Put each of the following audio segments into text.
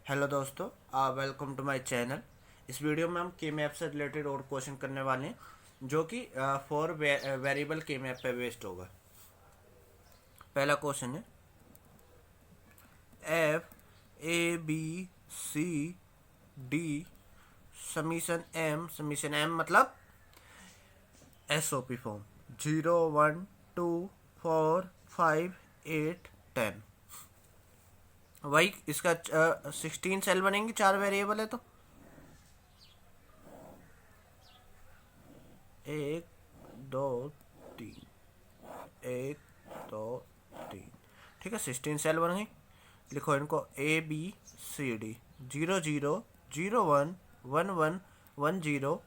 Hello दोस्तों, welcome to my channel. इस video में हम के मैप से रिलेटेड और क्वेश्चन करने वाले हैं जो कि फॉर वेरिएबल के मैप पे बेस्ड होगा। पहला क्वेश्चन है F A B C D summation M मतलब एस ओ पी फॉर्म 0 1 2 4 5 8 10। वही इसका 16 सेल बनेंगी, 4 वेरिएबल है तो 1 2 3 1 2 3। ठीक है, 16 सेल बन गई। लिखो इनको ABCD 00011110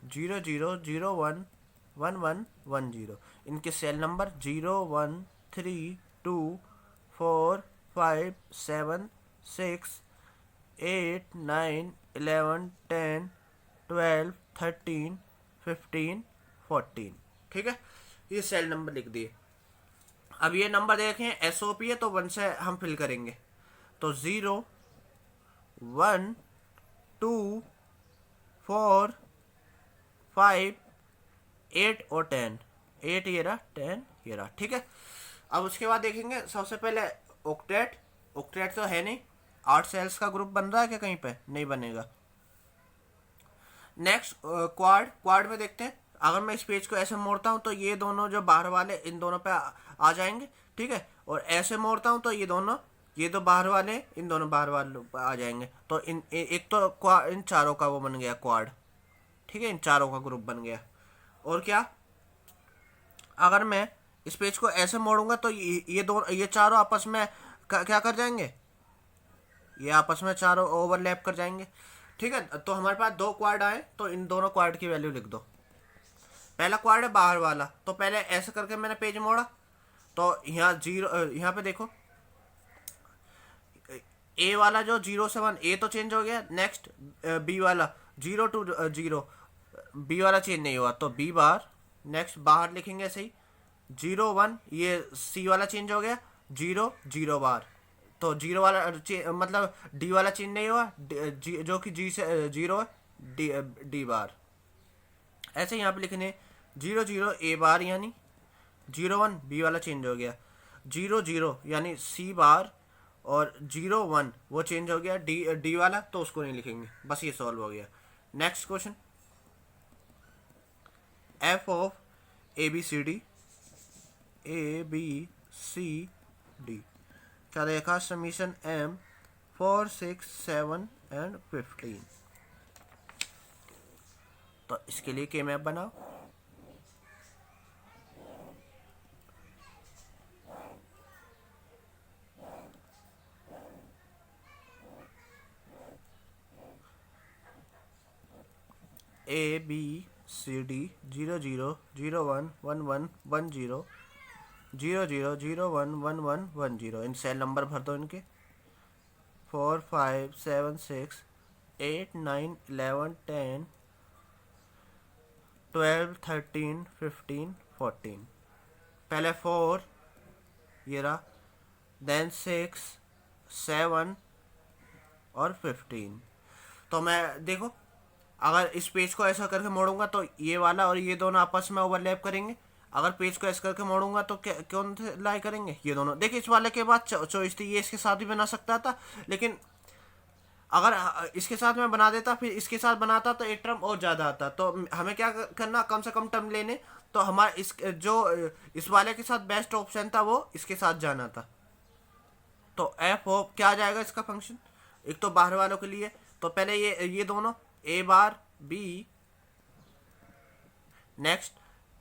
00011110। इनके सेल नंबर 01 2 4 5 7 6 8 9 11 10 12 13 15 14। ठीक है, ये सेल नंबर लिख दिए। अब ये नंबर देखें SOP है तो 1 से हम फिल करेंगे। तो 0 1 2 4 5 8 और 10। 8 ये रहा, 10 ये रहा। ठीक है, अब उसके बाद देखेंगे सबसे पहले ऑक्टेट। ऑक्टेट तो है नहीं, 8 सेल्स का ग्रुप बन रहा है क्या? कहीं पे नहीं बनेगा। नेक्स्ट क्वाड में देखते हैं। अगर मैं इस पेज को ऐसे मोड़ता हूँ तो ये दोनों जो बाहर वाले इन दोनों पे आ जाएंगे। ठीक है, और ऐसे मोड़ता हूँ तो ये दो बाहर वाले इन दोनों बाहर वाले आ जाएंगे। तो एक तो इन चारों का वो बन गया क्वाड। ठीक है, इन चारों का ग्रुप बन गया। और क्या, अगर मैं इस पेज को ऐसे मोड़ूंगा तो ये चारों आपस में क्या कर जाएंगे? ये आपस में चारों ओवरलैप कर जाएंगे। ठीक है, तो हमारे पास 2 क्वाड आए तो इन दोनों क्वाड की वैल्यू लिख दो। पहला क्वाड है बाहर वाला, तो पहले ऐसे करके मैंने पेज मोड़ा तो यहाँ यहाँ पे देखो ए वाला जो 0 से 1 ए तो चेंज हो गया। नेक्स्ट बी वाला 0 to 0, बी वाला चेंज नहीं हुआ तो बी बार। नेक्स्ट बाहर लिखेंगे ऐसे ही 0 1, ये सी वाला चेंज हो गया 0 0 बार। तो 0 वाला मतलब डी वाला चेंज नहीं हुआ, जो कि जी से 0 है, डी बार। ऐसे यहाँ पे लिखने 0 0 ए बार यानी 0 1 बी वाला चेंज हो गया 0 0 यानी सी बार, और 0 1 वो चेंज हो गया डी वाला, तो उसको नहीं लिखेंगे। बस ये सॉल्व हो गया। Next question F of ABCD ABCD क्या देखा? Summation M 4 6 7 and 15। तो इसके लिए के मैप बनाओ। ABCD 00 01 11 10 00 01 11 10। इन सेल नंबर भर दो इनके 4 5 7 6 8 9 11 10 12 13 15 14। पहले 4 ये रहा, देन 6 7 और 15। तो मैं देखो, अगर इस पेज को ऐसा करके मोड़ूंगा तो ये वाला और ये दोनों आपस में ओवरलैप करेंगे। अगर पेज को ऐसा करके मोड़ूंगा तो कौन से लाई करेंगे? ये दोनों। देखिए, इस वाले के बाद चॉइस थी, ये इसके साथ भी बना सकता था, लेकिन अगर इसके साथ मैं बना देता फिर इसके साथ बनाता तो एक टर्म और ज़्यादा आता। तो हमें क्या करना, कम से कम टर्म लेने। तो हमारा इस वाले के साथ बेस्ट ऑप्शन था वो इसके साथ जाना था। तो एफ ओ क्या आ जाएगा इसका फंक्शन? एक तो बाहर वालों के लिए तो पहले ये दोनों ए बार बी। नेक्स्ट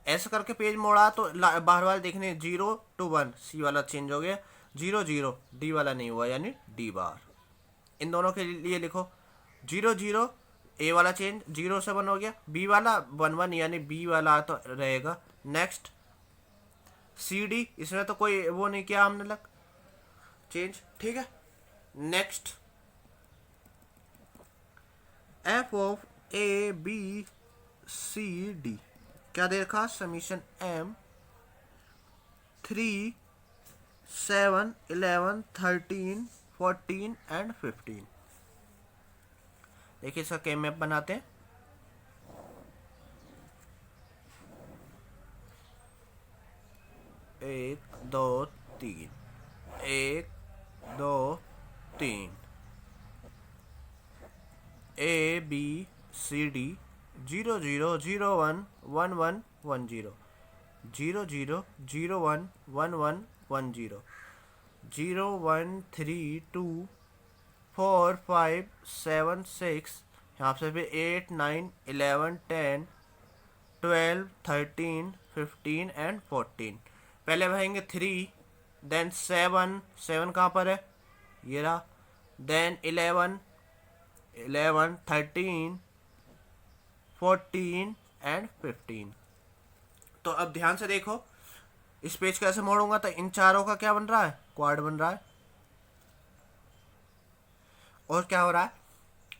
ऐसे करके पेज मोड़ा तो बाहर वाले देखने 0 to 1 सी वाला चेंज हो गया 0 0 डी वाला नहीं हुआ यानी डी बार। इन दोनों के लिए लिखो 0 0 ए वाला चेंज 0 से 1 हो गया, बी वाला 1 1 यानी बी वाला तो रहेगा। नेक्स्ट सी डी, इसमें तो कोई वो नहीं किया हमने लग चेंज। ठीक है, नेक्स्ट एफ ऑफ ABCD क्या देखा? Summation M 3 7 11 13 14 and 15। देखिए इसका के मैप बनाते हैं। एक दो तीन, एक दो तीन, ए बी सी डी, 0 0 0 1 1 1 1 0, 0 0 0 1 1 1 1 0, 0 1 3 2 4 5 7 6, यहाँ से फिर 8 9 11 10 12 13 15 एंड 14। पहले भरेंगे 3, देन 7, 7 कहाँ पर है, ये रहा, देन 11 13 14 एंड 15। तो अब ध्यान से देखो, इस पेज कैसे मोड़ूंगा तो इन चारों का क्या बन रहा है, क्वाड बन रहा है। और क्या हो रहा है,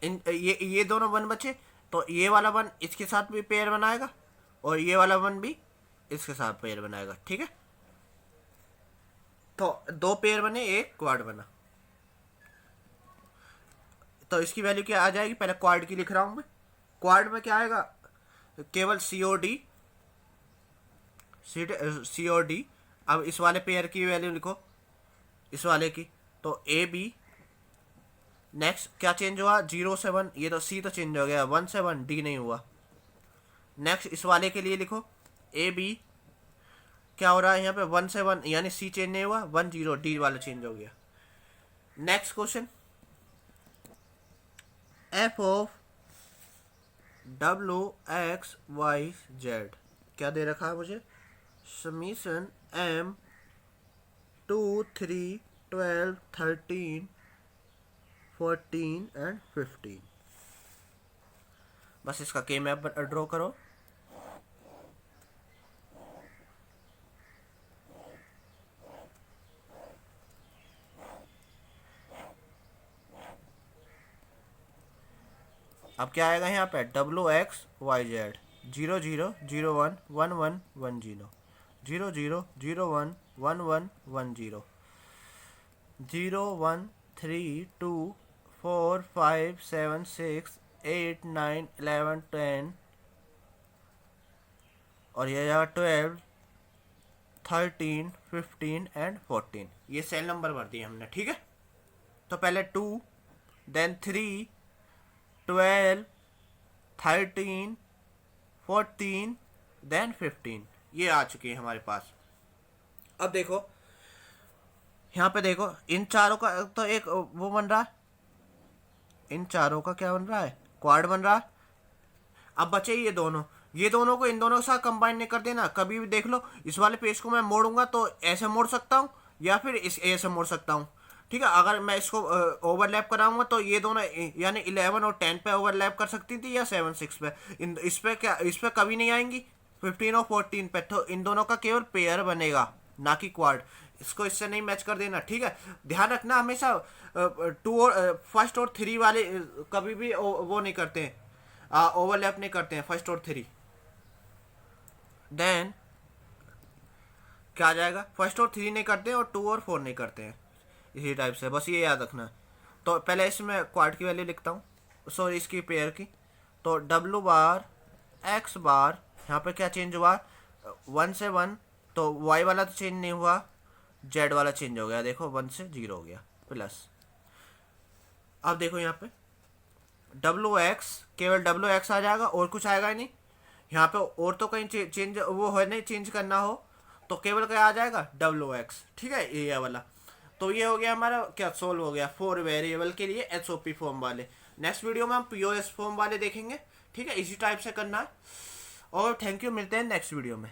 इन ये दोनों वन बचे, तो ये वाला वन इसके साथ भी पेयर बनाएगा और ये वाला वन भी इसके साथ पेयर बनाएगा। ठीक है, तो 2 पेयर बने, एक क्वाड बना। तो इसकी वैल्यू क्या आ जाएगी, पहले क्वाड की लिख रहा हूं मैं। क्वाड में क्या आएगा, केवल COD। अब इस वाले पेयर की वैल्यू लिखो, इस वाले की, तो AB। नेक्स्ट क्या चेंज हुआ, 0 से 1, ये तो C तो चेंज हो गया, 1 से 1, D नहीं हुआ। नेक्स्ट इस वाले के लिए लिखो AB, क्या हो रहा है यहाँ पे 1 से 1, यानी C चेंज नहीं हुआ, 1 0, D वाला चेंज हो गया। Next question, f of WXYZ क्या दे रखा है मुझे, समीशन M 2 3 12 13 14 एंड 15। बस इसका के मैप ड्रॉ करो। अब क्या आएगा यहाँ पे, WXYZ 0 0 0 1 1 1 1 0, 0 0 0 1 1 1 1 0, 0 1 3 2 4 5 7 6 8 9 11 10, और ये जाएगा 12 13 15 एंड 14। ये सेल नंबर भर दिए हमने। ठीक है, तो पहले 2, देन 3 12 13 14 देन 15, ये आ चुके हैं हमारे पास। अब देखो यहाँ पे देखो, इन चारों का तो एक वो बन रहा है, इन चारों का क्या बन रहा है, क्वाड बन रहा है। अब बचे ये दोनों को इन दोनों के साथ कंबाइन नहीं कर देना। कभी भी देख लो, इस वाले पेज को मैं मोड़ूंगा तो ऐसे मोड़ सकता हूँ या फिर इस ऐसे मोड़ सकता हूँ। ठीक है, अगर मैं इसको ओवरलैप कराऊंगा तो ये दोनों यानी 11 और 10 पे ओवरलैप कर सकती थी, या 7 6 पे। इस पे कभी नहीं आएंगी, 15 और 14 पे। तो इन दोनों का केवल पेयर बनेगा, ना कि क्वाड। इसको इससे नहीं मैच कर देना। ठीक है, ध्यान रखना हमेशा 2 और फर्स्ट और 3 वाले कभी भी वो नहीं करते हैं, ओवरलैप नहीं करते हैं फर्स्ट और 3। देन क्या आ जाएगा, फर्स्ट और 3 नहीं करते हैं और 2 और 4 नहीं करते हैं, इसी टाइप से। बस ये याद रखना। तो पहले इसमें क्वाड की वैल्यू लिखता हूँ, सॉरी इसकी पेयर की। तो W बार X बार, यहाँ पे क्या चेंज हुआ, 1 से 1, तो Y वाला तो चेंज नहीं हुआ, Z वाला चेंज हो गया। देखो 1 से 0 हो गया, प्लस। अब देखो यहाँ पे WX, केवल WX आ जाएगा और कुछ आएगा ही नहीं। यहाँ पे और तो कहीं चेंज वो है नहीं, चेंज करना हो तो केवल क्या आ जाएगा, WX। ठीक है, ये वाला। तो ये हो गया हमारा क्या, सोल्व हो गया 4 वेरिएबल के लिए SOP फॉर्म वाले। नेक्स्ट वीडियो में हम POS फॉर्म वाले देखेंगे। ठीक है, इसी टाइप से करना है। और थैंक यू, मिलते हैं नेक्स्ट वीडियो में।